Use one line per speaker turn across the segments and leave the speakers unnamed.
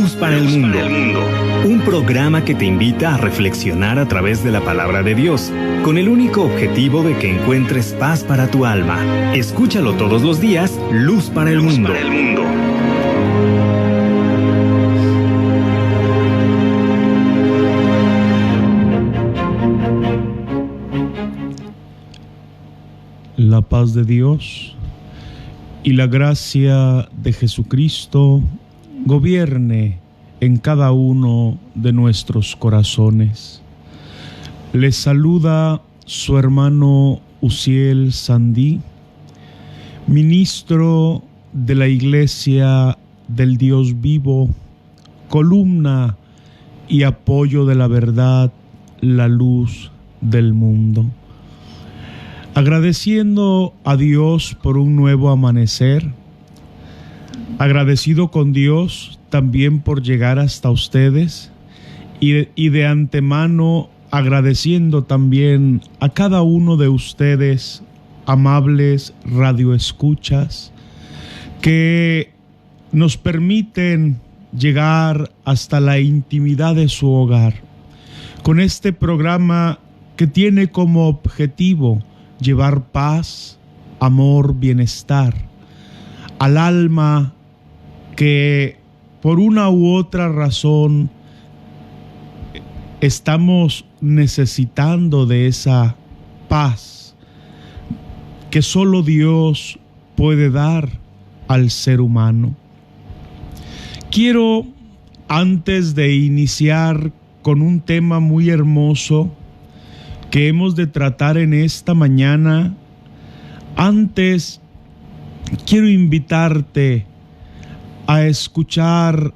Luz para el Mundo. Un programa que te invita a reflexionar a través de la palabra de Dios, con el único objetivo de que encuentres paz para tu alma. Escúchalo todos los días, Luz para el Mundo.
La paz de Dios y la gracia de Jesucristo gobierne en cada uno de nuestros corazones. Les saluda su hermano Uziel Sandí, ministro de la Iglesia del Dios Vivo, columna y apoyo de la verdad, la luz del mundo. Agradeciendo a Dios por un nuevo amanecer, agradecido con Dios también por llegar hasta ustedes y de antemano agradeciendo también a cada uno de ustedes, amables radioescuchas, que nos permiten llegar hasta la intimidad de su hogar con este programa que tiene como objetivo llevar paz, amor, bienestar al alma que por una u otra razón estamos necesitando de esa paz que solo Dios puede dar al ser humano. Quiero, antes de iniciar con un tema muy hermoso que hemos de tratar en esta mañana, antes quiero invitarte a escuchar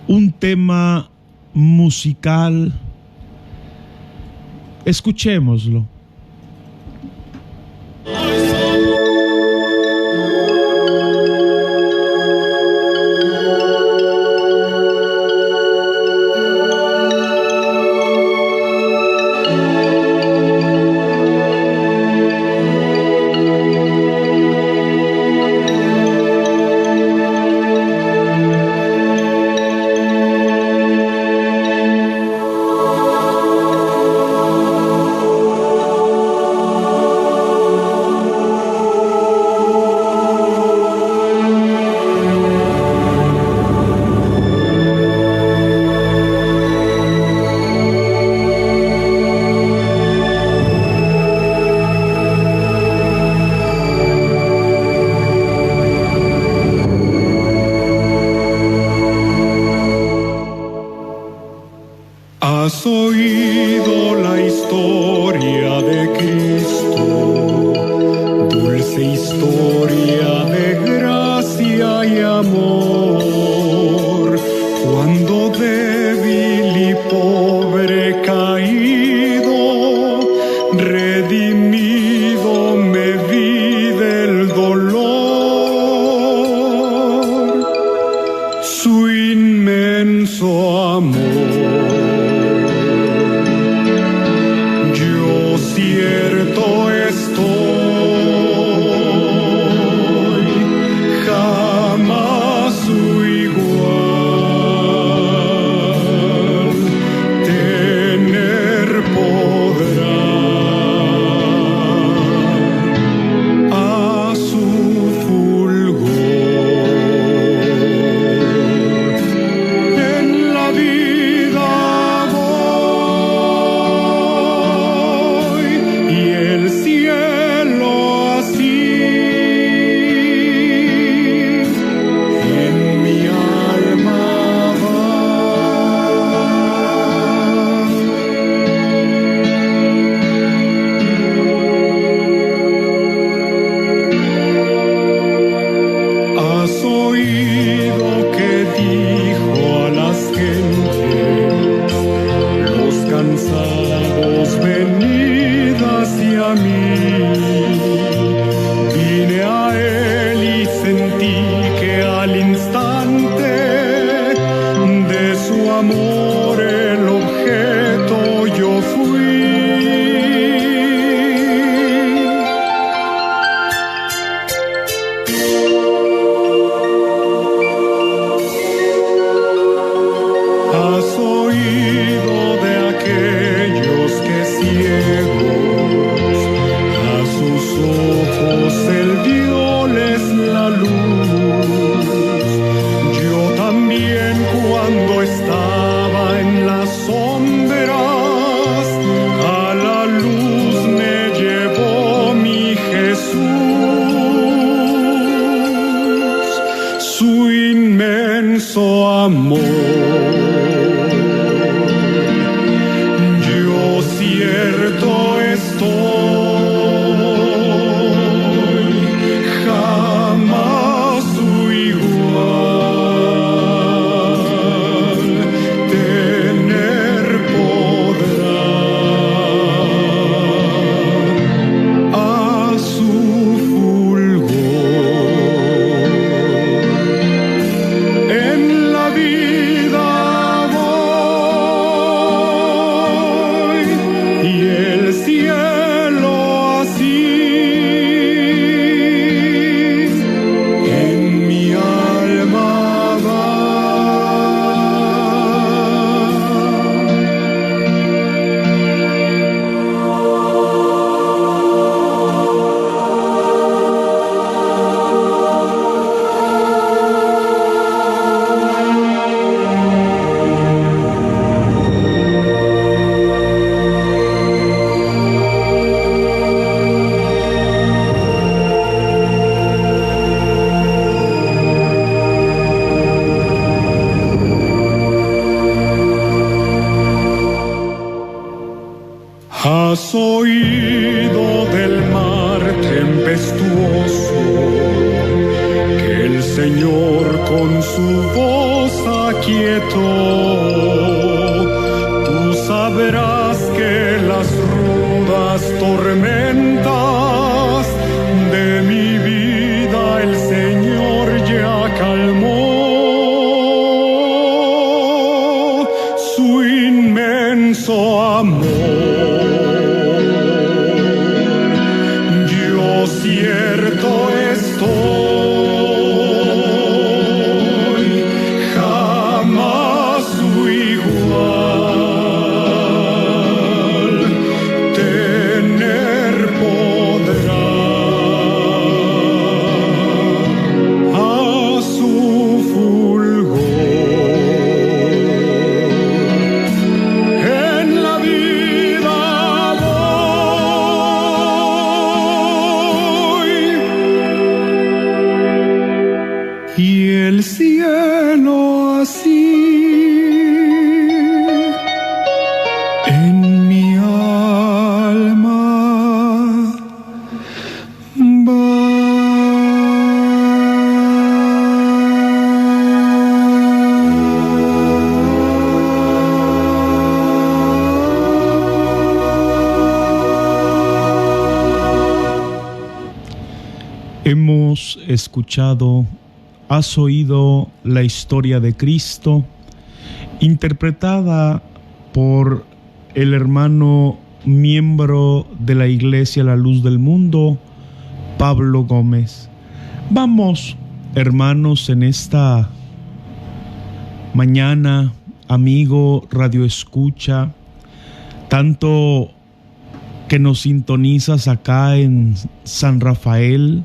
un tema musical. Escuchémoslo.
¿Has oído la historia de Cristo? Dulce historia de gracia y amor. Cuando débil y pobre caído, redimido me vi del dolor. Su inmenso amor. Cierto estoy, jamás su igual tener podrá. A su fulgor en la vida y el cielo así en mi alma va. ¿Has oído que dijo a las gentes, los cansados venid hacia mí? Vine a él y sentí que al instante de su amor el objeto yo fui. inmenso amor. Yo cierto estoy, jamás su igual tener podrá. A su fulgor en la vida voy, y el cielo así en mi alma va. Has oído del mar tempestuoso que el Señor con su voz aquietó. Tú sabrás que las rudas tormentas de mi vida el Señor ya calmó. Su inmenso amor. Cierto estoy, jamás su igual tener podrá. A su fulgor en la vida y el cielo así en mi alma va.
Hemos escuchado, has oído la historia de Cristo, interpretada por el hermano miembro de la Iglesia La Luz del Mundo, Pablo Gómez. Vamos, hermanos, en esta mañana, amigo Radio Escucha, tanto que nos sintonizas acá en San Rafael,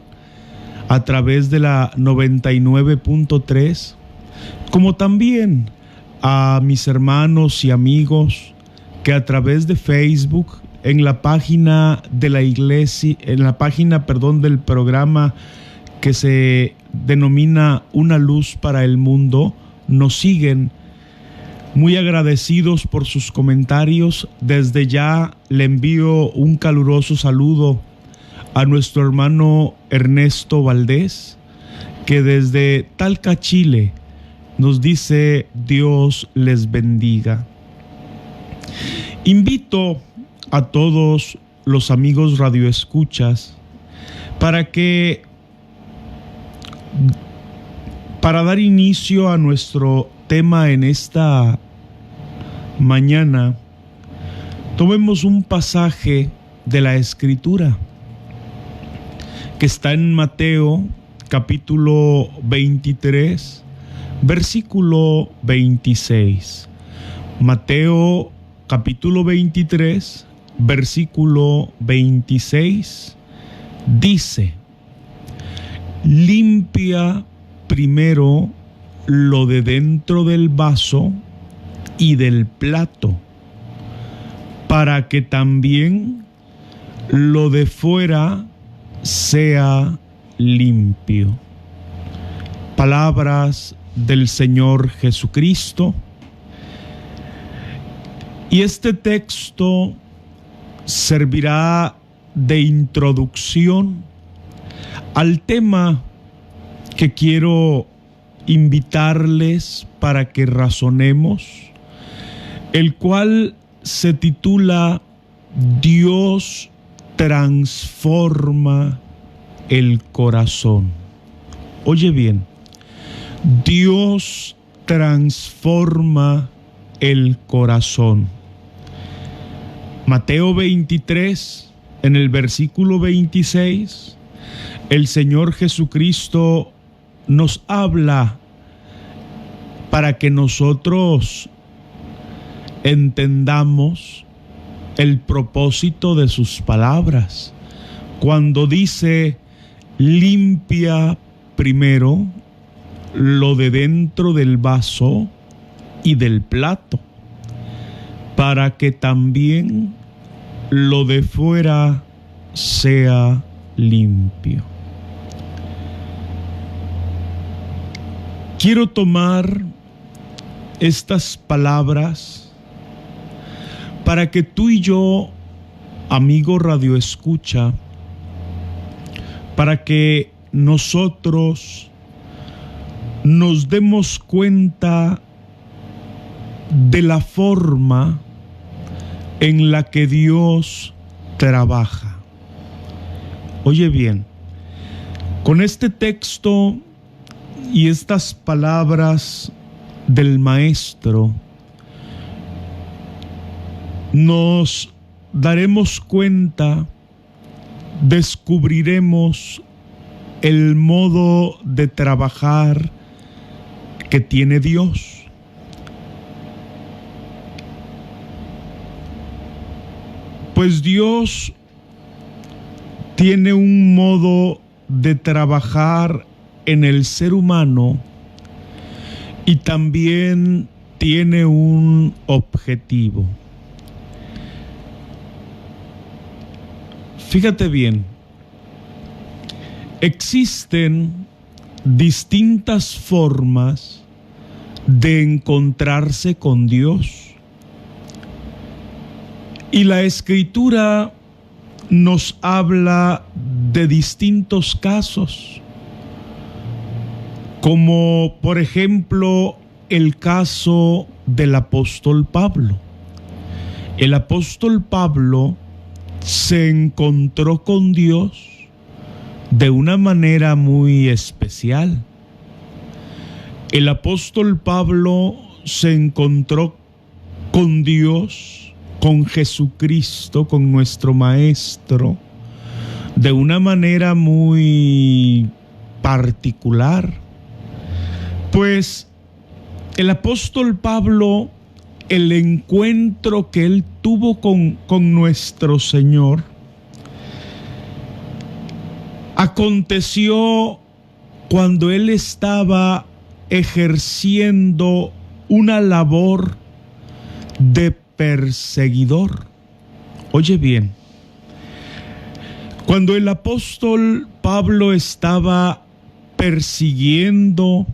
a través de la 99.3, como también a mis hermanos y amigos que a través de Facebook, en la página de la iglesia, del programa que se denomina Una Luz para el Mundo, nos siguen. Muy agradecidos por sus comentarios. Desde ya le envío un caluroso saludo a nuestro hermano Ernesto Valdés, que desde Talca, Chile, nos dice: Dios les bendiga. Invito a todos los amigos radioescuchas para dar inicio a nuestro tema en esta mañana, tomemos un pasaje de la Escritura que está en Mateo capítulo 23, versículo 26. Mateo capítulo 23, versículo 26, dice: limpia primero lo de dentro del vaso y del plato, para que también lo de fuera sea limpio. Palabras del Señor Jesucristo. Y este texto servirá de introducción al tema que quiero invitarles para que razonemos, el cual se titula Dios transforma el corazón. Oye bien, Dios transforma el corazón. Mateo 23, en el versículo 26, el Señor Jesucristo nos habla para que nosotros entendamos el propósito de sus palabras. Cuando dice, limpia primero lo de dentro del vaso y del plato, para que también lo de fuera sea limpio. Quiero tomar estas palabras para que tú y yo, amigo Radio Escucha, para que nosotros nos demos cuenta de la forma en la que Dios trabaja. Oye bien, con este texto y estas palabras del Maestro, nos daremos cuenta, descubriremos el modo de trabajar que tiene Dios. Pues Dios tiene un modo de trabajar en el ser humano y también tiene un objetivo. Fíjate bien, existen distintas formas de encontrarse con Dios. Y la Escritura nos habla de distintos casos, como por ejemplo el caso del apóstol Pablo. El apóstol Pablo se encontró con Dios de una manera muy especial. El apóstol Pablo se encontró con Dios, con Jesucristo, con nuestro Maestro, de una manera muy particular. Pues el apóstol Pablo, el encuentro que él tuvo con nuestro Señor, aconteció cuando él estaba ejerciendo una labor de perseguidor. Oye bien, cuando el apóstol Pablo estaba persiguiendo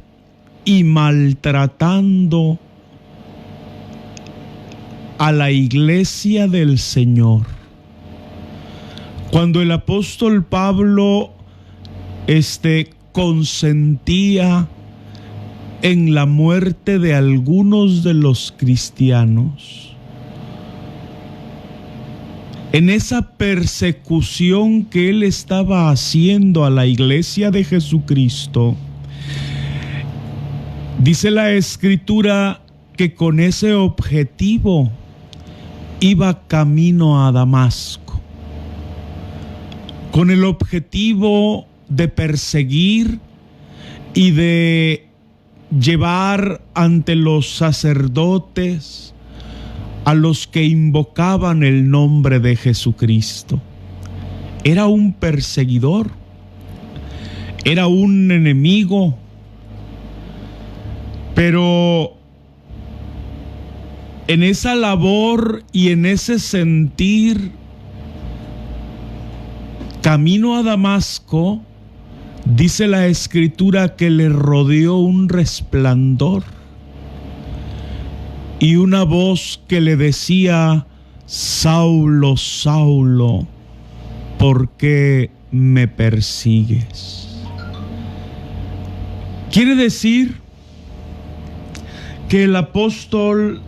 y maltratando a la iglesia del Señor, cuando el apóstol Pablo consentía en la muerte de algunos de los cristianos, en esa persecución que él estaba haciendo a la iglesia de Jesucristo, dice la Escritura que con ese objetivo iba camino a Damasco, con el objetivo de perseguir y de llevar ante los sacerdotes a los que invocaban el nombre de Jesucristo. Era un perseguidor, era un enemigo, pero en esa labor y en ese sentir, camino a Damasco, Dice la Escritura que le rodeó un resplandor y una voz que le decía: Saulo, Saulo, ¿por qué me persigues? Quiere decir que el apóstol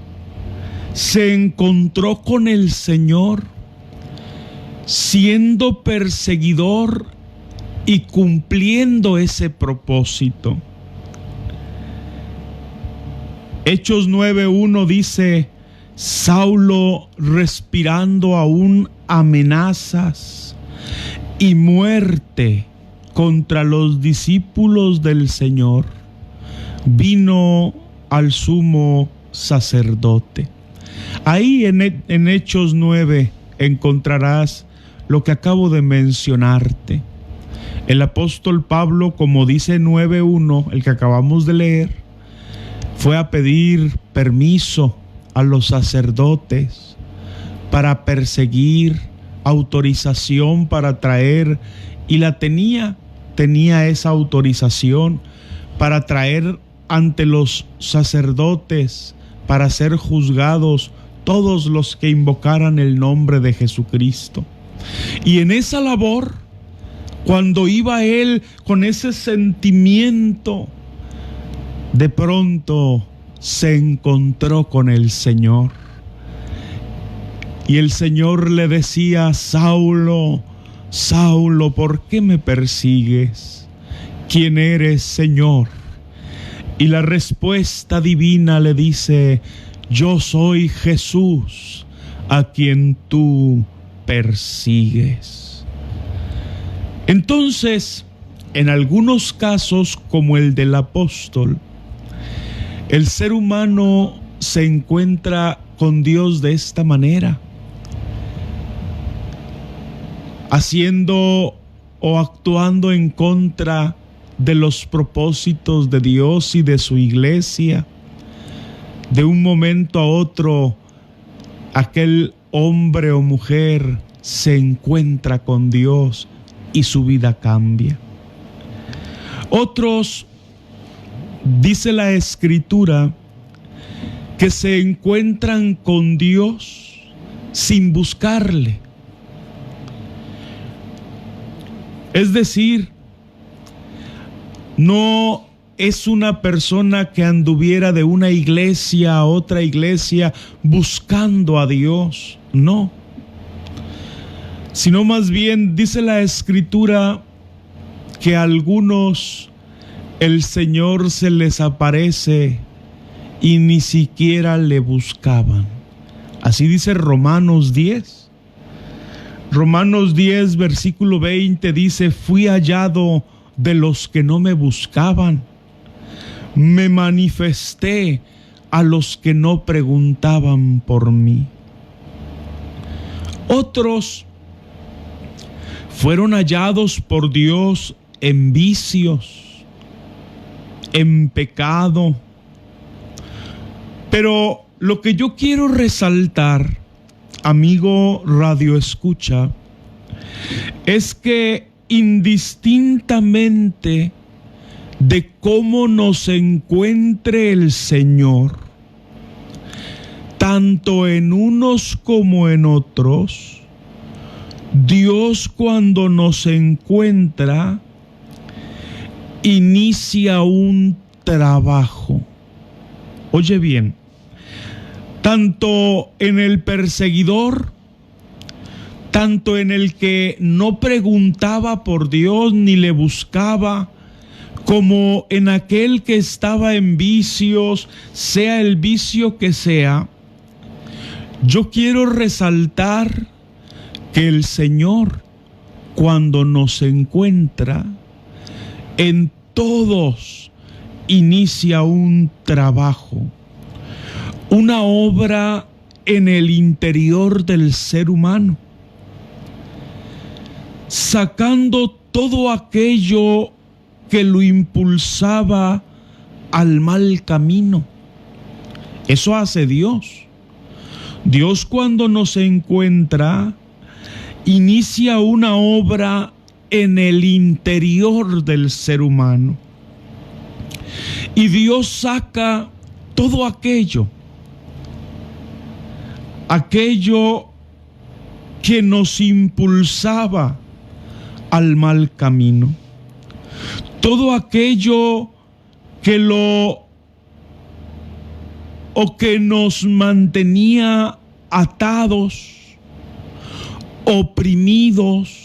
se encontró con el Señor siendo perseguidor y cumpliendo ese propósito. Hechos 9:1 dice: Saulo, respirando aún amenazas y muerte contra los discípulos del Señor, vino al sumo sacerdote. Ahí en Hechos 9 encontrarás lo que acabo de mencionarte. El apóstol Pablo, como dice 9:1, el que acabamos de leer, fue a pedir permiso a los sacerdotes para perseguir, autorización para traer, y la tenía esa autorización para traer ante los sacerdotes, para ser juzgados todos los que invocaran el nombre de Jesucristo. Y en esa labor, cuando iba él con ese sentimiento, de pronto se encontró con el Señor. Y el Señor le decía: Saulo, Saulo, ¿por qué me persigues? ¿Quién eres, Señor? Y la respuesta divina le dice: yo soy Jesús, a quien tú persigues. Entonces, en algunos casos, como el del apóstol, el ser humano se encuentra con Dios de esta manera, haciendo o actuando en contra de los propósitos de Dios y de su iglesia. De un momento a otro, aquel hombre o mujer se encuentra con Dios y su vida cambia. Otros, dice la Escritura, que se encuentran con Dios sin buscarle. Es decir, no es una persona que anduviera de una iglesia a otra iglesia buscando a Dios, no. Sino más bien dice la Escritura que a algunos el Señor se les aparece y ni siquiera le buscaban. Así dice Romanos 10. Romanos 10, versículo 20 dice: fui hallado de los que no me buscaban, me manifesté a los que no preguntaban por mí. Otros fueron hallados por Dios en vicios, en pecado. Pero lo que yo quiero resaltar, amigo Radio Escucha, es que indistintamente de cómo nos encuentre el Señor, tanto en unos como en otros, Dios, cuando nos encuentra, inicia un trabajo. Oye bien, tanto en el perseguidor, tanto en el que no preguntaba por Dios ni le buscaba, como en aquel que estaba en vicios, sea el vicio que sea, yo quiero resaltar que el Señor, cuando nos encuentra, en todos inicia un trabajo, una obra en el interior del ser humano, sacando todo aquello que lo impulsaba al mal camino. Eso hace Dios. Dios, cuando nos encuentra, inicia una obra en el interior del ser humano. Y Dios saca todo aquello que nos impulsaba al mal camino, todo aquello que nos mantenía atados, oprimidos,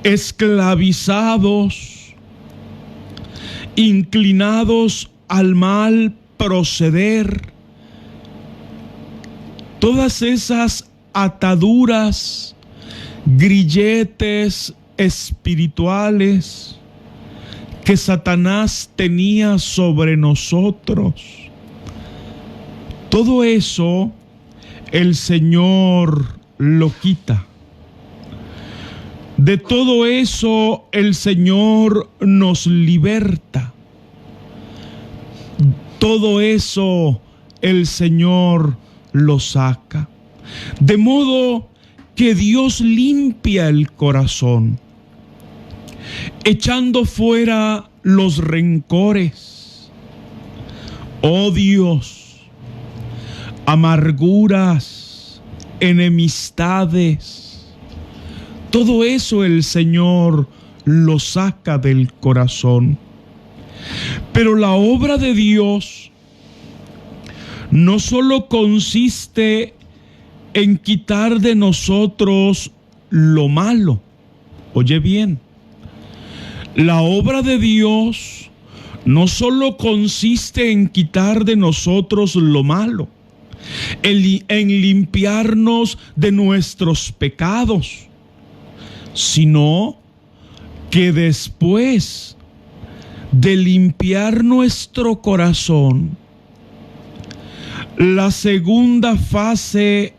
esclavizados, inclinados al mal proceder. Todas esas ataduras, grilletes espirituales que Satanás tenía sobre nosotros, todo eso el Señor lo quita. De todo eso el Señor nos liberta. Todo eso el Señor lo saca. De modo que Dios limpia el corazón, echando fuera los rencores, odios, amarguras, enemistades. Todo eso el Señor lo saca del corazón. Pero la obra de Dios no solo consiste en quitar de nosotros lo malo. Oye bien, la obra de Dios no solo consiste en quitar de nosotros lo malo, en limpiarnos de nuestros pecados, sino que después de limpiar nuestro corazón, la segunda fase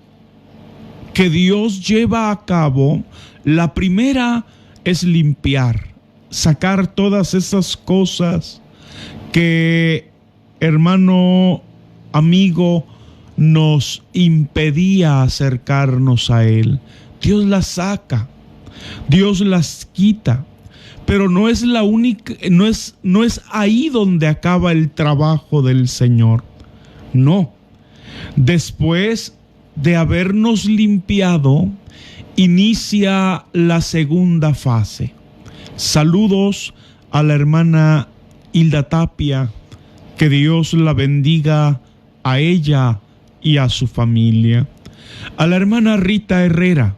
que Dios lleva a cabo, la primera es limpiar, sacar todas esas cosas que, hermano, amigo, nos impedía acercarnos a Él. Dios las saca, Dios las quita, pero no es la única, no es ahí donde acaba el trabajo del Señor. No. Después de habernos limpiado, inicia la segunda fase. Saludos a la hermana Hilda Tapia, que Dios la bendiga a ella y a su familia. A la hermana Rita Herrera,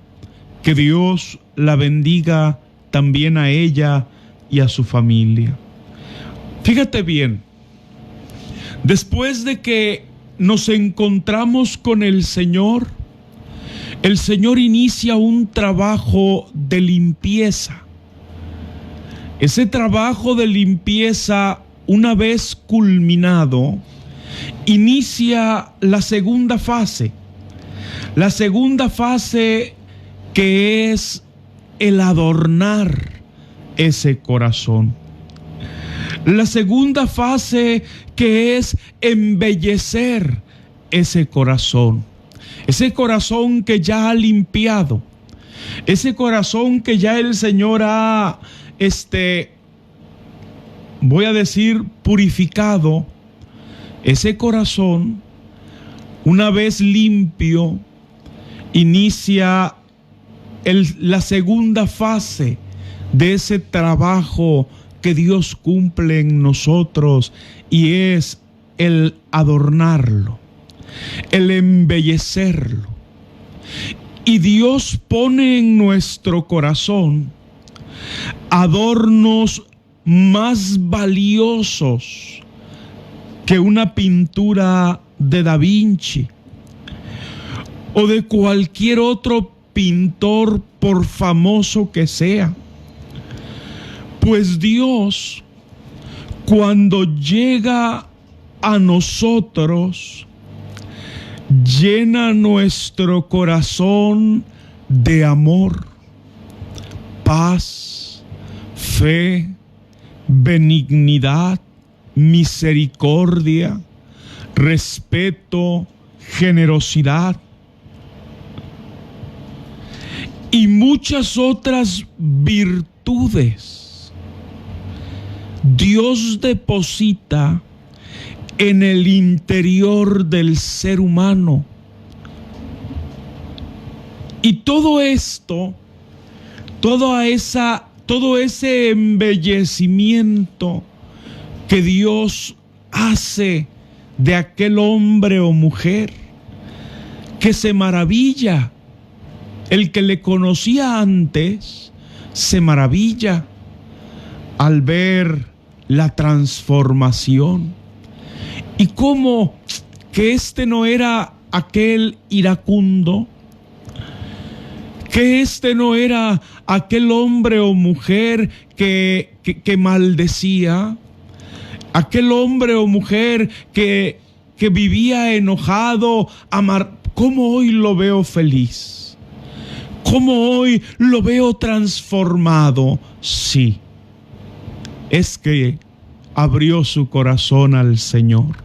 que Dios la bendiga también a ella y a su familia. Fíjate bien, después de que nos encontramos con el Señor inicia un trabajo de limpieza. Ese trabajo de limpieza, una vez culminado, inicia la segunda fase. La segunda fase, que es el adornar ese corazón. La segunda fase, que es embellecer ese corazón que ya ha limpiado, ese corazón que ya el Señor ha, voy a decir, purificado. Ese corazón, una vez limpio, inicia la segunda fase de ese trabajo que Dios cumple en nosotros, y es el adornarlo, el embellecerlo. Y Dios pone en nuestro corazón adornos más valiosos que una pintura de Da Vinci o de cualquier otro pintor, por famoso que sea. Pues Dios, cuando llega a nosotros, llena nuestro corazón de amor, paz, fe, benignidad, misericordia, respeto, generosidad. y muchas otras virtudes Dios deposita en el interior del ser humano. Y todo esto, todo ese embellecimiento que Dios hace de aquel hombre o mujer, que se maravilla. El que le conocía antes se maravilla al ver la transformación. Y cómo que este no era aquel iracundo, que este no era aquel hombre o mujer que maldecía, aquel hombre o mujer que vivía enojado, ¿cómo hoy lo veo feliz? ¿Cómo hoy lo veo transformado? Sí, es que abrió su corazón al Señor.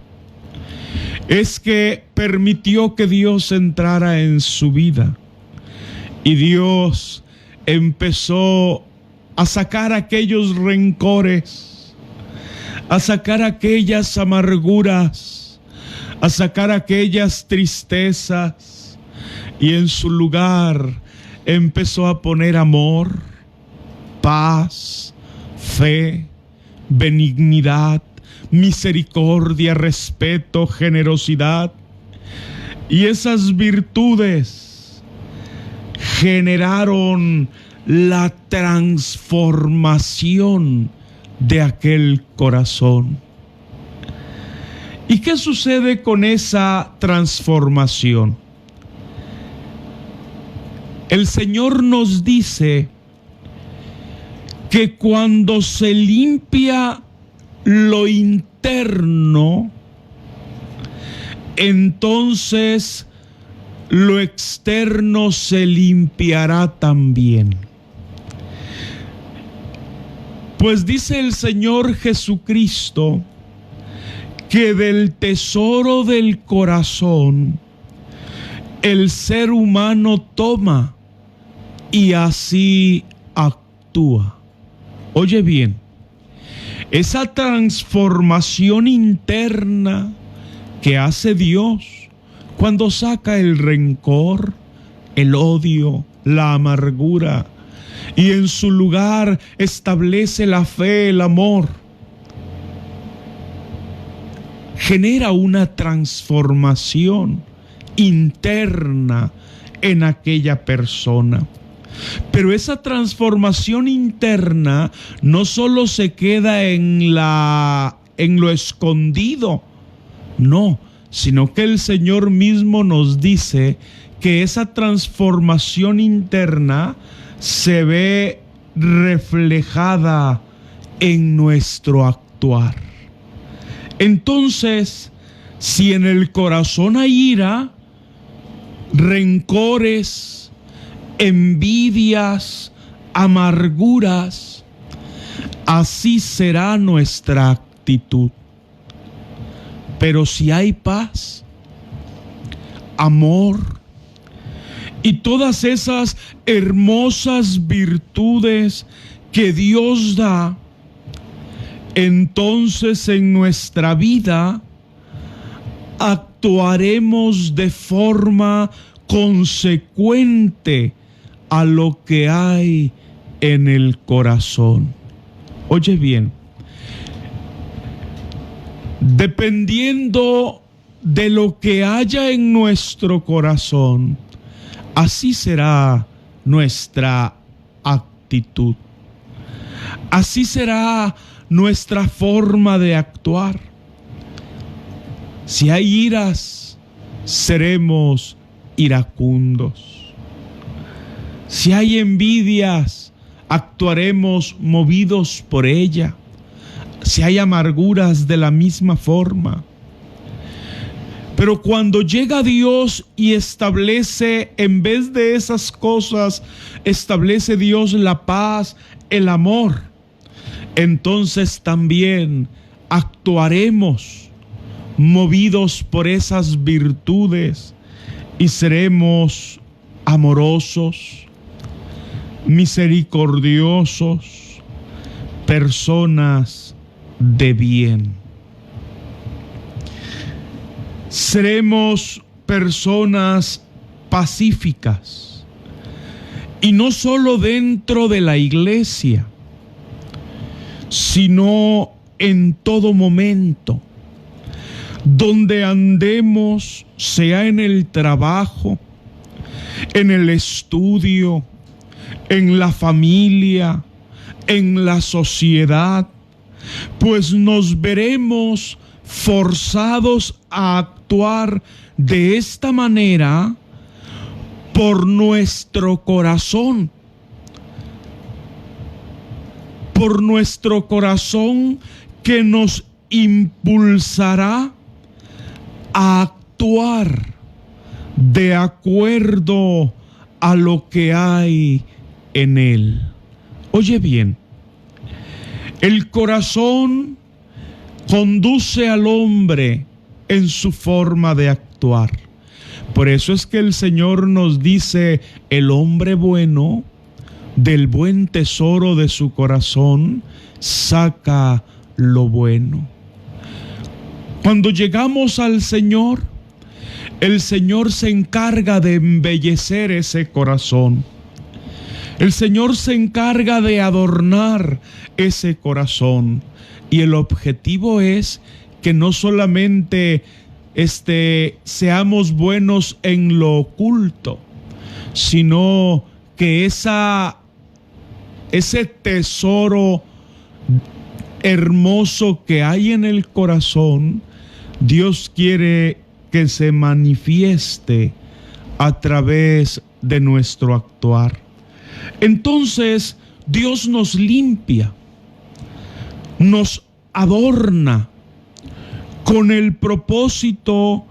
Es que permitió que Dios entrara en su vida. Y Dios empezó a sacar aquellos rencores, a sacar aquellas amarguras, a sacar aquellas tristezas, y en su lugar empezó a poner amor, paz, fe, benignidad, misericordia, respeto, generosidad. Y esas virtudes generaron la transformación de aquel corazón. ¿Y qué sucede con esa transformación? El Señor nos dice que cuando se limpia lo interno, entonces lo externo se limpiará también. Pues dice el Señor Jesucristo que del tesoro del corazón el ser humano toma y así actúa. Oye bien, esa transformación interna que hace Dios cuando saca el rencor, el odio, la amargura, y en su lugar establece la fe, el amor, genera una transformación interna en aquella persona. Pero esa transformación interna no solo se queda en lo escondido, no, sino que el Señor mismo nos dice que esa transformación interna se ve reflejada en nuestro actuar. Entonces, si en el corazón hay ira, rencores, envidias, amarguras, así será nuestra actitud. Pero si hay paz, amor y todas esas hermosas virtudes que Dios da, entonces en nuestra vida actuaremos de forma consecuente a lo que hay en el corazón. Oye bien, dependiendo de lo que haya en nuestro corazón, así será nuestra actitud. Así será nuestra forma de actuar. Si hay iras, seremos iracundos. Si hay envidias, actuaremos movidos por ella. Si hay amarguras, de la misma forma. Pero cuando llega Dios y establece, en vez de esas cosas, establece Dios la paz, el amor, entonces también actuaremos movidos por esas virtudes y seremos amorosos, misericordiosos, personas de bien. Seremos personas pacíficas, y no solo dentro de la iglesia, sino en todo momento, donde andemos, sea en el trabajo, en el estudio, en la familia, en la sociedad, pues nos veremos forzados a actuar de esta manera por nuestro corazón. Por nuestro corazón, que nos impulsará a actuar de acuerdo a lo que hay en él. Oye bien, el corazón conduce al hombre en su forma de actuar. Por eso es que el Señor nos dice: el hombre bueno, del buen tesoro de su corazón, saca lo bueno. Cuando llegamos al Señor, el Señor se encarga de embellecer ese corazón. El Señor se encarga de adornar ese corazón. Y el objetivo es que no solamente seamos buenos en lo oculto, sino que ese tesoro hermoso que hay en el corazón, Dios quiere que se manifieste a través de nuestro actuar. Entonces, Dios nos limpia, nos adorna con el propósito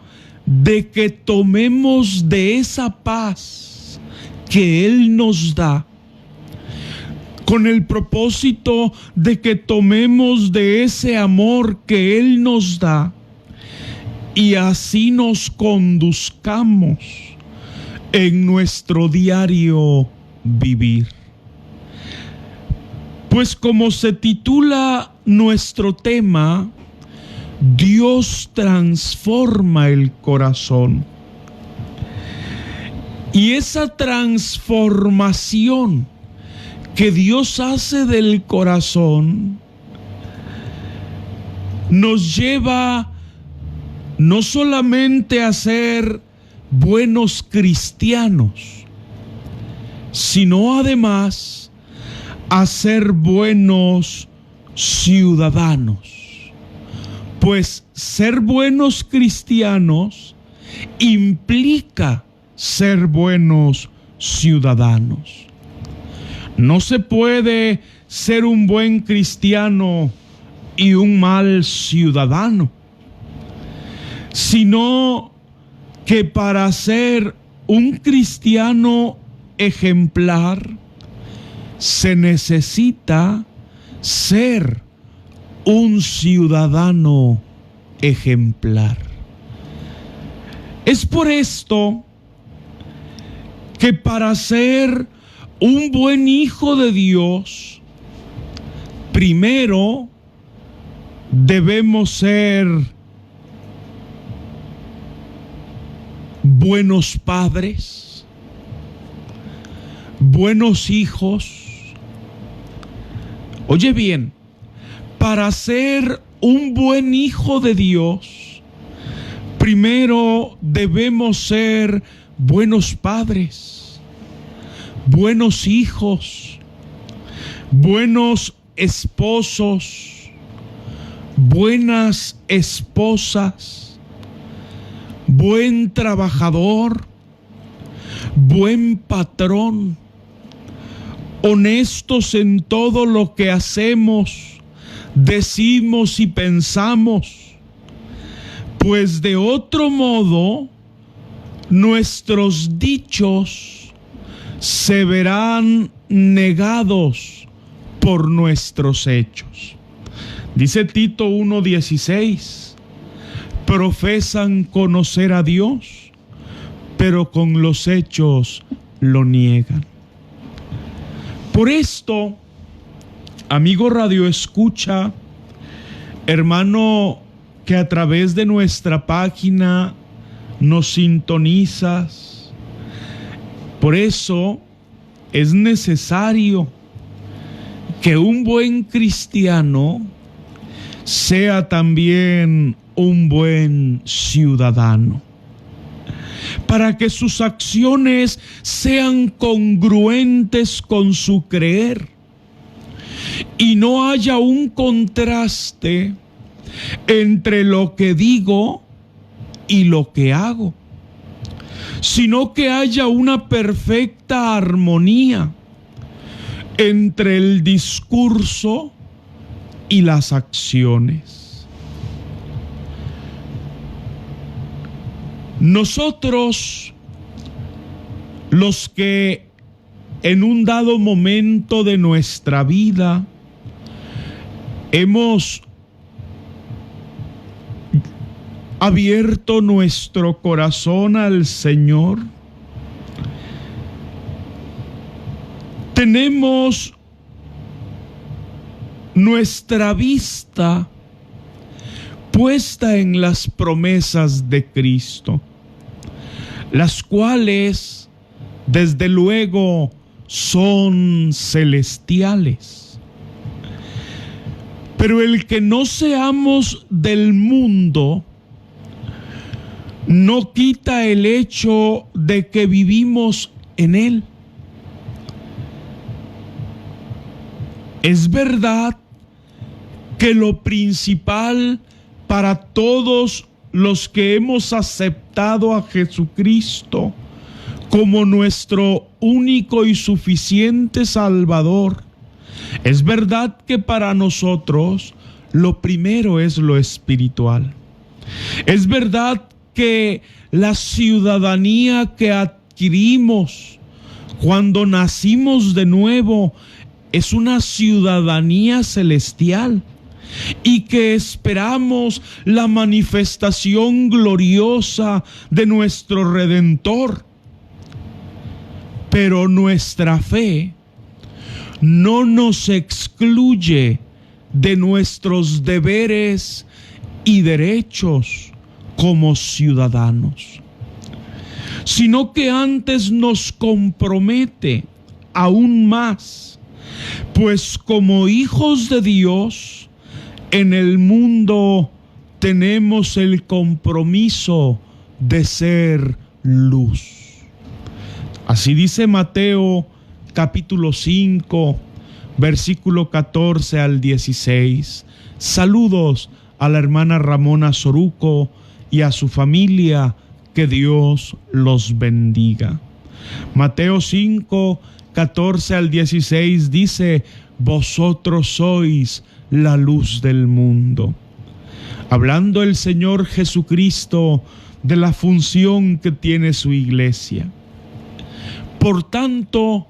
de que tomemos de esa paz que Él nos da, con el propósito de que tomemos de ese amor que Él nos da, y así nos conduzcamos en nuestro diario vivir. Pues como se titula nuestro tema, Dios transforma el corazón. Y esa transformación que Dios hace del corazón nos lleva no solamente a ser buenos cristianos, sino además a ser buenos ciudadanos. Pues ser buenos cristianos implica ser buenos ciudadanos. No se puede ser un buen cristiano y un mal ciudadano, sino que para ser un cristiano ejemplar se necesita ser un ciudadano ejemplar. Es por esto que para ser un buen hijo de Dios, primero debemos ser buenos padres, buenos hijos. Oye bien, para ser un buen hijo de Dios, primero debemos ser buenos padres, buenos hijos, buenos esposos, buenas esposas, buen trabajador, buen patrón, honestos en todo lo que hacemos, decimos y pensamos, pues de otro modo nuestros dichos se verán negados por nuestros hechos. Dice Tito 1:16, profesan conocer a Dios, pero con los hechos lo niegan. Por esto, amigo Radio Escucha, hermano que a través de nuestra página nos sintonizas, por eso es necesario que un buen cristiano sea también un buen ciudadano, para que sus acciones sean congruentes con su creer y no haya un contraste entre lo que digo y lo que hago, sino que haya una perfecta armonía entre el discurso y las acciones. Nosotros, los que en un dado momento de nuestra vida hemos abierto nuestro corazón al Señor, tenemos nuestra vista puesta en las promesas de Cristo, las cuales desde luego son celestiales. Pero el que no seamos del mundo no quita el hecho de que vivimos en él. Es verdad que lo principal para todos los que hemos aceptado a Jesucristo como nuestro único y suficiente Salvador, es verdad que para nosotros lo primero es lo espiritual. Es verdad que la ciudadanía que adquirimos cuando nacimos de nuevo es una ciudadanía celestial y que esperamos la manifestación gloriosa de nuestro Redentor. Pero nuestra fe no nos excluye de nuestros deberes y derechos como ciudadanos, sino que antes nos compromete aún más, pues como hijos de Dios en el mundo tenemos el compromiso de ser luz. Así dice Mateo capítulo 5, versículo 14 al 16. Saludos a la hermana Ramona Soruco y a su familia, que Dios los bendiga. Mateo 5, 14 al 16 dice: vosotros sois la luz del mundo. Hablando el Señor Jesucristo de la función que tiene su iglesia. Por tanto,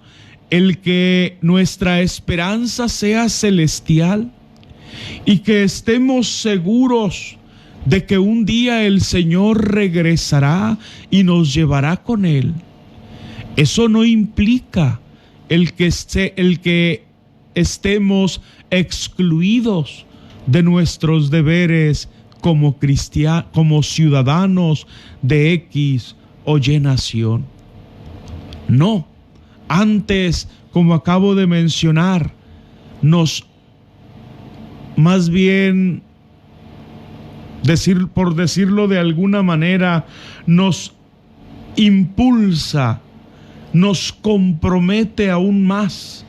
el que nuestra esperanza sea celestial y que estemos seguros de que un día el Señor regresará y nos llevará con Él, eso no implica el que estemos excluidos de nuestros deberes como ciudadanos de X o Y nación. No, antes, como acabo de mencionar, más bien, por decirlo de alguna manera, nos impulsa, nos compromete aún más.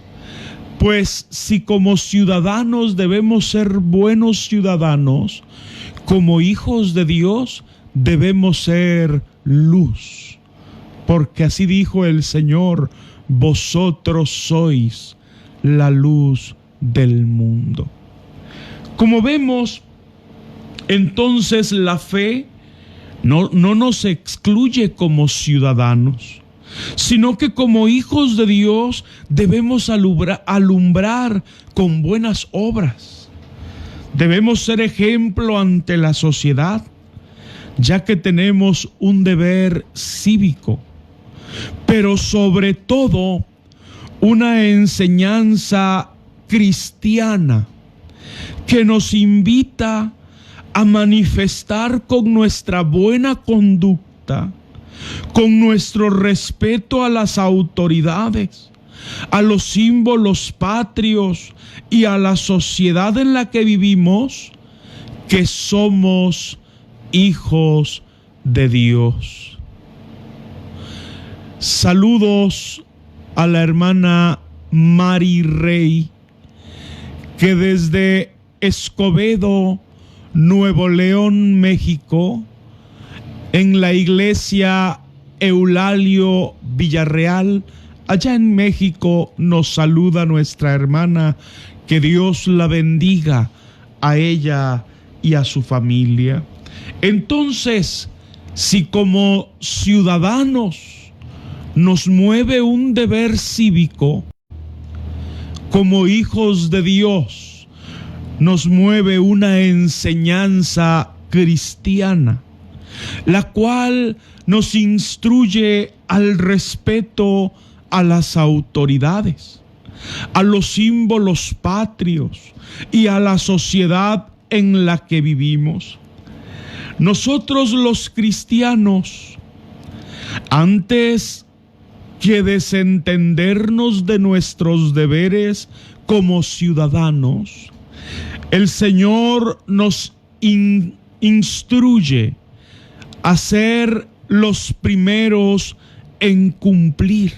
Pues si como ciudadanos debemos ser buenos ciudadanos, como hijos de Dios debemos ser luz. Porque así dijo el Señor: vosotros sois la luz del mundo. Como vemos, entonces la fe no nos excluye como ciudadanos, sino que como hijos de Dios debemos alumbrar con buenas obras. Debemos ser ejemplo ante la sociedad, ya que tenemos un deber cívico, pero sobre todo una enseñanza cristiana que nos invita a manifestar con nuestra buena conducta, con nuestro respeto a las autoridades, a los símbolos patrios y a la sociedad en la que vivimos, que somos hijos de Dios. Saludos a la hermana Mari Rey, que desde Escobedo, Nuevo León, México, en la iglesia Eulalio Villarreal, allá en México, nos saluda nuestra hermana. Que Dios la bendiga a ella y a su familia. Entonces, si como ciudadanos nos mueve un deber cívico, como hijos de Dios nos mueve una enseñanza cristiana, la cual nos instruye al respeto a las autoridades, a los símbolos patrios y a la sociedad en la que vivimos. Nosotros los cristianos, antes que desentendernos de nuestros deberes como ciudadanos, el Señor nos instruye a ser los primeros en cumplir,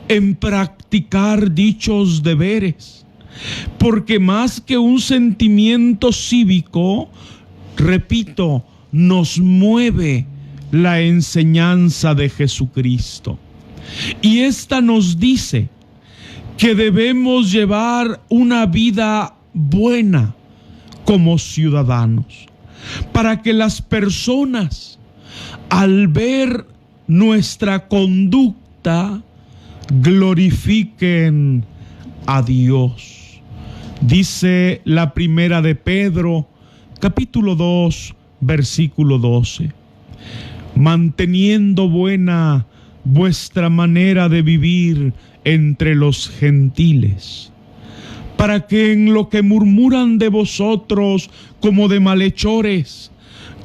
en practicar dichos deberes, porque más que un sentimiento cívico, repito, nos mueve la enseñanza de Jesucristo. Y esta nos dice que debemos llevar una vida buena como ciudadanos, para que las personas, al ver nuestra conducta, glorifiquen a Dios. Dice la primera de Pedro, capítulo 2, versículo 12. Manteniendo buena vuestra manera de vivir entre los gentiles, para que en lo que murmuran de vosotros como de malhechores,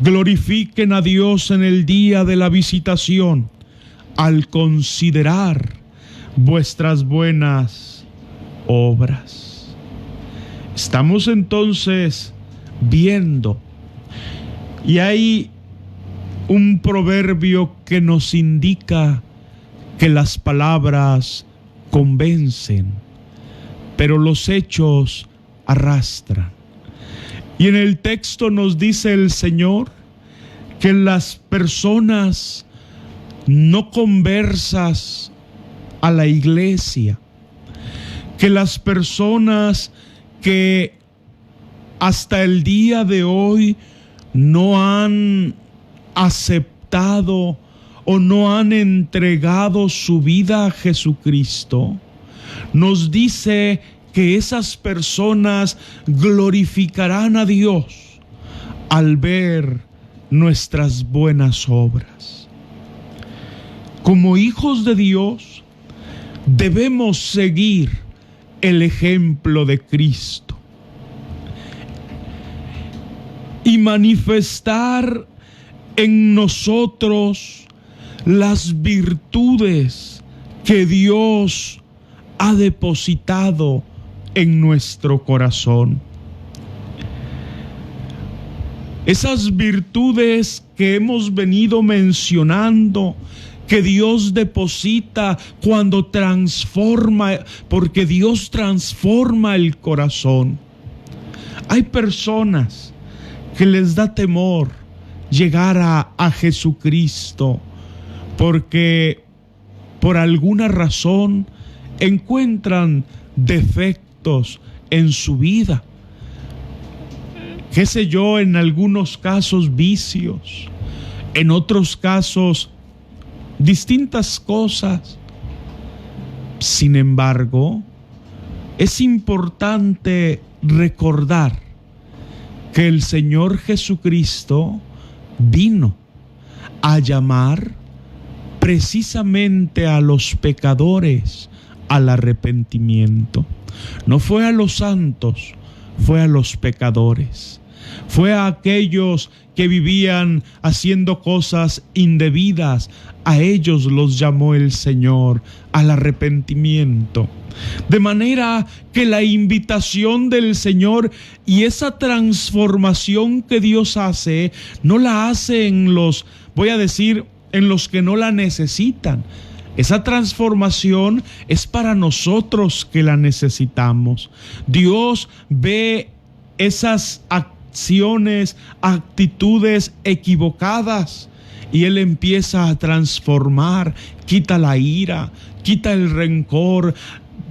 glorifiquen a Dios en el día de la visitación, al considerar vuestras buenas obras. Estamos entonces viendo, y hay un proverbio que nos indica que las palabras convencen, pero los hechos arrastran. Y en el texto nos dice el Señor que las personas no conversas a la iglesia, que las personas que hasta el día de hoy no han aceptado o no han entregado su vida a Jesucristo, nos dice que esas personas glorificarán a Dios al ver nuestras buenas obras. Como hijos de Dios, debemos seguir el ejemplo de Cristo y manifestar en nosotros las virtudes que Dios ha depositado en nuestro corazón. Esas virtudes que hemos venido mencionando, que Dios deposita cuando transforma, porque Dios transforma el corazón. Hay personas que les da temor llegar a Jesucristo porque por alguna razón encuentran defectos en su vida. Qué sé yo, en algunos casos vicios, en otros casos distintas cosas. Sin embargo, es importante recordar que el Señor Jesucristo vino a llamar precisamente a los pecadores al arrepentimiento. No fue a los santos, fue a los pecadores. Fue a aquellos que vivían haciendo cosas indebidas. A ellos los llamó el Señor al arrepentimiento. De manera que la invitación del Señor y esa transformación que Dios hace, no la hace en los, voy a decir, en los que no la necesitan. Esa transformación es para nosotros que la necesitamos. Dios ve esas acciones, actitudes equivocadas y Él empieza a transformar, quita la ira, quita el rencor,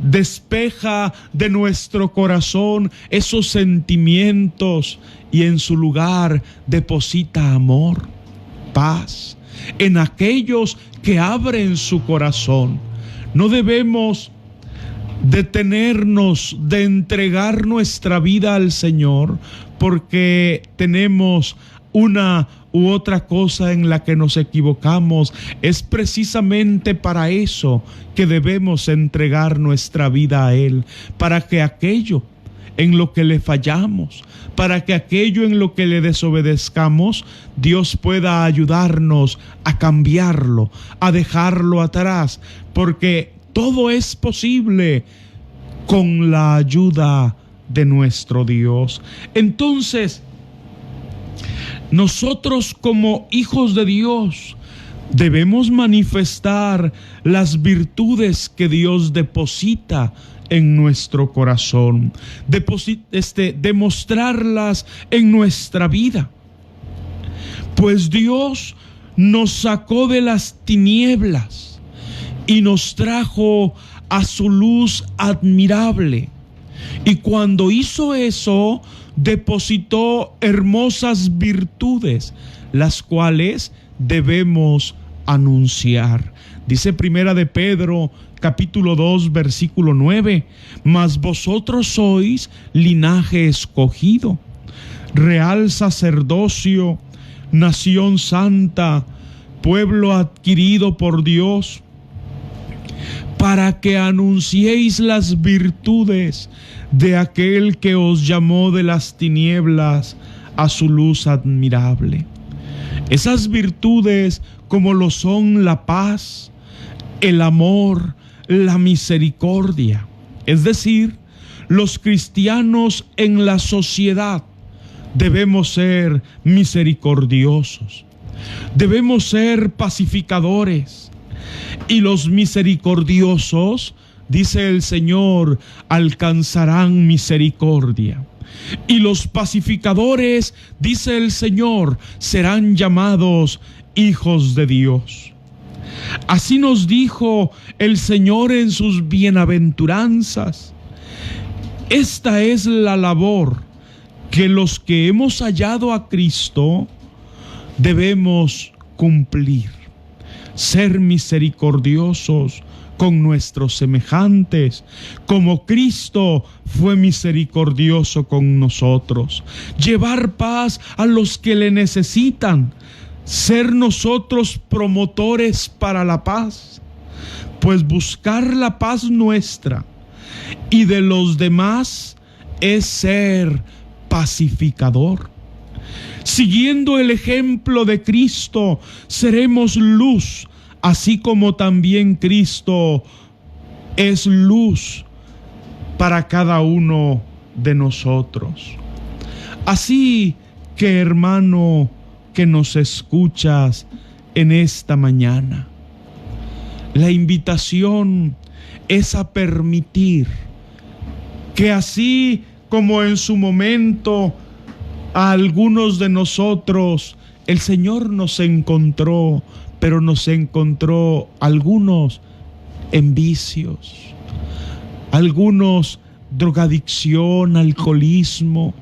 despeja de nuestro corazón esos sentimientos y en su lugar deposita amor, paz en aquellos que abren su corazón. No debemos detenernos de entregar nuestra vida al Señor porque tenemos una u otra cosa en la que nos equivocamos. Es precisamente para eso que debemos entregar nuestra vida a Él, para que aquello en lo que le fallamos, para que aquello en lo que le desobedezcamos, Dios pueda ayudarnos a cambiarlo, a dejarlo atrás, porque todo es posible con la ayuda de nuestro Dios. Entonces, nosotros como hijos de Dios debemos manifestar las virtudes que Dios deposita en nuestro corazón, demostrarlas en nuestra vida. Pues Dios nos sacó de las tinieblas y nos trajo a su luz admirable. Y cuando hizo eso, depositó hermosas virtudes, las cuales debemos anunciar. Dice Primera de Pedro, capítulo 2, versículo 9: mas vosotros sois linaje escogido, real sacerdocio, nación santa, pueblo adquirido por Dios, para que anunciéis las virtudes de aquel que os llamó de las tinieblas a su luz admirable. Esas virtudes, como lo son la paz, el amor, la misericordia. Es decir, los cristianos en la sociedad debemos ser misericordiosos, debemos ser pacificadores, y los misericordiosos, dice el Señor, alcanzarán misericordia. Y los pacificadores, dice el Señor, serán llamados hijos de Dios. Así nos dijo el Señor en sus bienaventuranzas. Esta es la labor que los que hemos hallado a Cristo debemos cumplir: ser misericordiosos con nuestros semejantes, como Cristo fue misericordioso con nosotros; llevar paz a los que le necesitan; ser nosotros promotores para la paz, pues buscar la paz nuestra y de los demás es ser pacificador. Siguiendo el ejemplo de Cristo, seremos luz, así como también Cristo es luz para cada uno de nosotros. Así que, hermano, que nos escuchas en esta mañana, la invitación es a permitir que, así como en su momento a algunos de nosotros el Señor nos encontró, pero nos encontró algunos en vicios, algunos drogadicción, alcoholismo,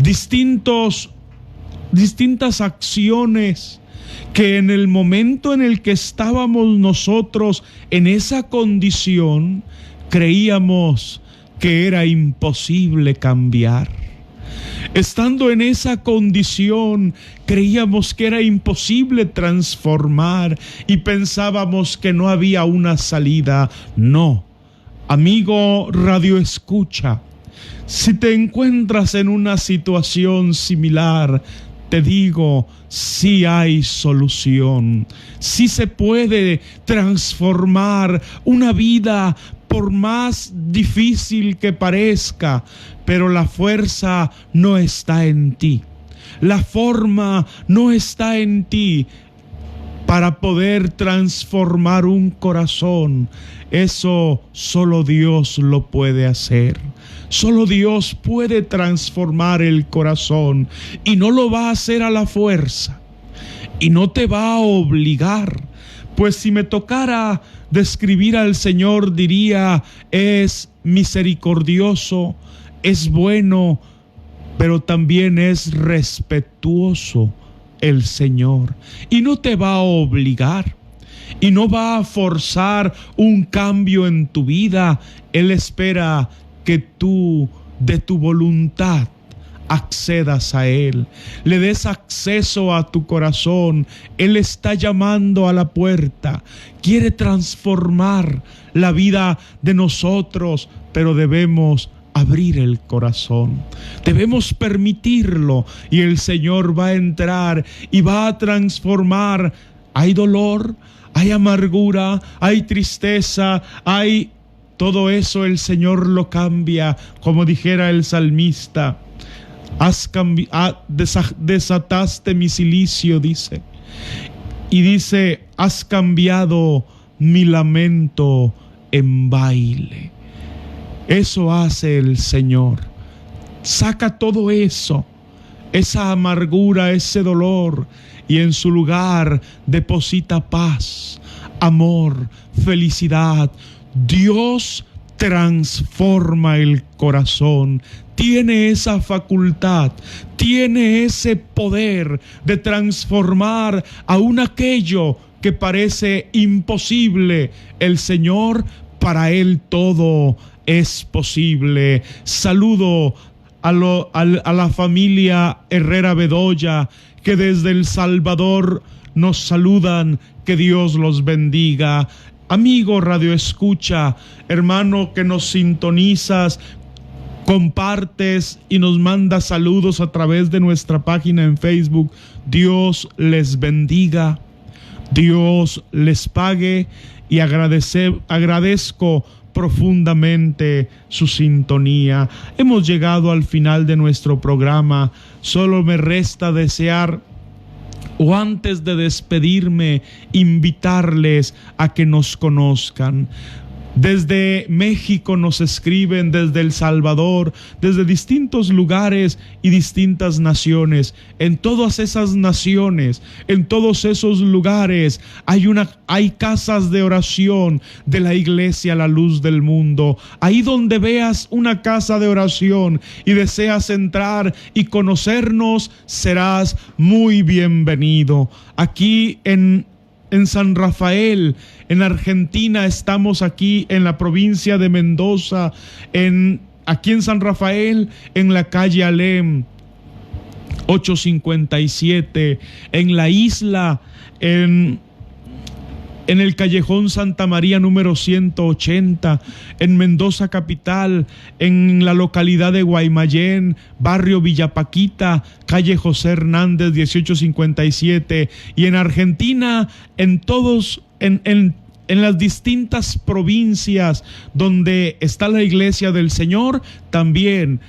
distintas acciones que en el momento en el que estábamos nosotros en esa condición, creíamos que era imposible cambiar. Estando en esa condición, creíamos que era imposible transformar y pensábamos que no había una salida. No, amigo Radio Escucha, si te encuentras en una situación similar, te digo, sí hay solución. Sí se puede transformar una vida, por más difícil que parezca, pero la fuerza no está en ti. La forma no está en ti para poder transformar un corazón. Eso solo Dios lo puede hacer. Solo Dios puede transformar el corazón y no lo va a hacer a la fuerza y no te va a obligar. Pues si me tocara describir al Señor, diría, es misericordioso, es bueno, pero también es respetuoso el Señor. Y no te va a obligar y no va a forzar un cambio en tu vida. Él espera que tú, de tu voluntad, accedas a Él, le des acceso a tu corazón. Él está llamando a la puerta, quiere transformar la vida de nosotros, pero debemos abrir el corazón, debemos permitirlo y el Señor va a entrar y va a transformar. Hay dolor, hay amargura, hay tristeza, hay todo eso, el Señor lo cambia, como dijera el salmista. Desataste mi cilicio, dice. Y dice, has cambiado mi lamento en baile. Eso hace el Señor. Saca todo eso, esa amargura, ese dolor, y en su lugar deposita paz, amor, felicidad. Dios transforma el corazón, tiene esa facultad, tiene ese poder de transformar aún aquello que parece imposible. El Señor, para Él todo es posible. Saludo a la familia Herrera Bedoya, que desde El Salvador nos saludan. Que Dios los bendiga. Amigo Radio Escucha, hermano que nos sintonizas, compartes y nos mandas saludos a través de nuestra página en Facebook. Dios les bendiga, Dios les pague, y agradezco profundamente su sintonía. Hemos llegado al final de nuestro programa. Solo me resta desear, o antes de despedirme, invitarles a que nos conozcan. Desde México nos escriben, desde El Salvador, desde distintos lugares y distintas naciones. En todas esas naciones, en todos esos lugares, hay casas de oración de la Iglesia La Luz del Mundo. Ahí donde veas una casa de oración y deseas entrar y conocernos, serás muy bienvenido. Aquí en San Rafael, en Argentina, estamos aquí en la provincia de Mendoza, aquí en San Rafael, en la calle Alem 857, en la isla, en el callejón Santa María número 180, en Mendoza capital, en la localidad de Guaymallén, barrio Villapaquita, calle José Hernández 1857, y en Argentina, en las distintas provincias donde está la Iglesia del Señor. También,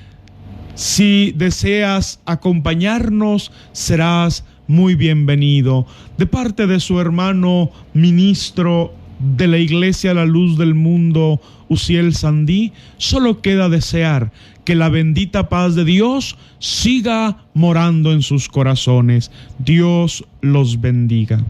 si deseas acompañarnos, serás muy bienvenido. De parte de su hermano ministro de la Iglesia La Luz del Mundo, Uziel Sandí, solo queda desear que la bendita paz de Dios siga morando en sus corazones. Dios los bendiga.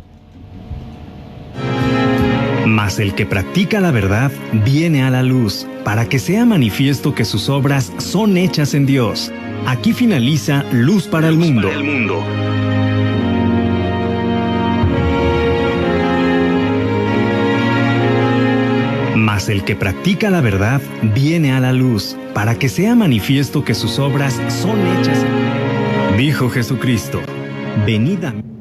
Mas el que practica la verdad viene a la luz, para que sea manifiesto que sus obras son hechas en Dios. Aquí finaliza Luz para el Mundo. Mas Mas el que practica la verdad viene a la luz, para que sea manifiesto que sus obras son hechas. Dijo Jesucristo: venid a mí.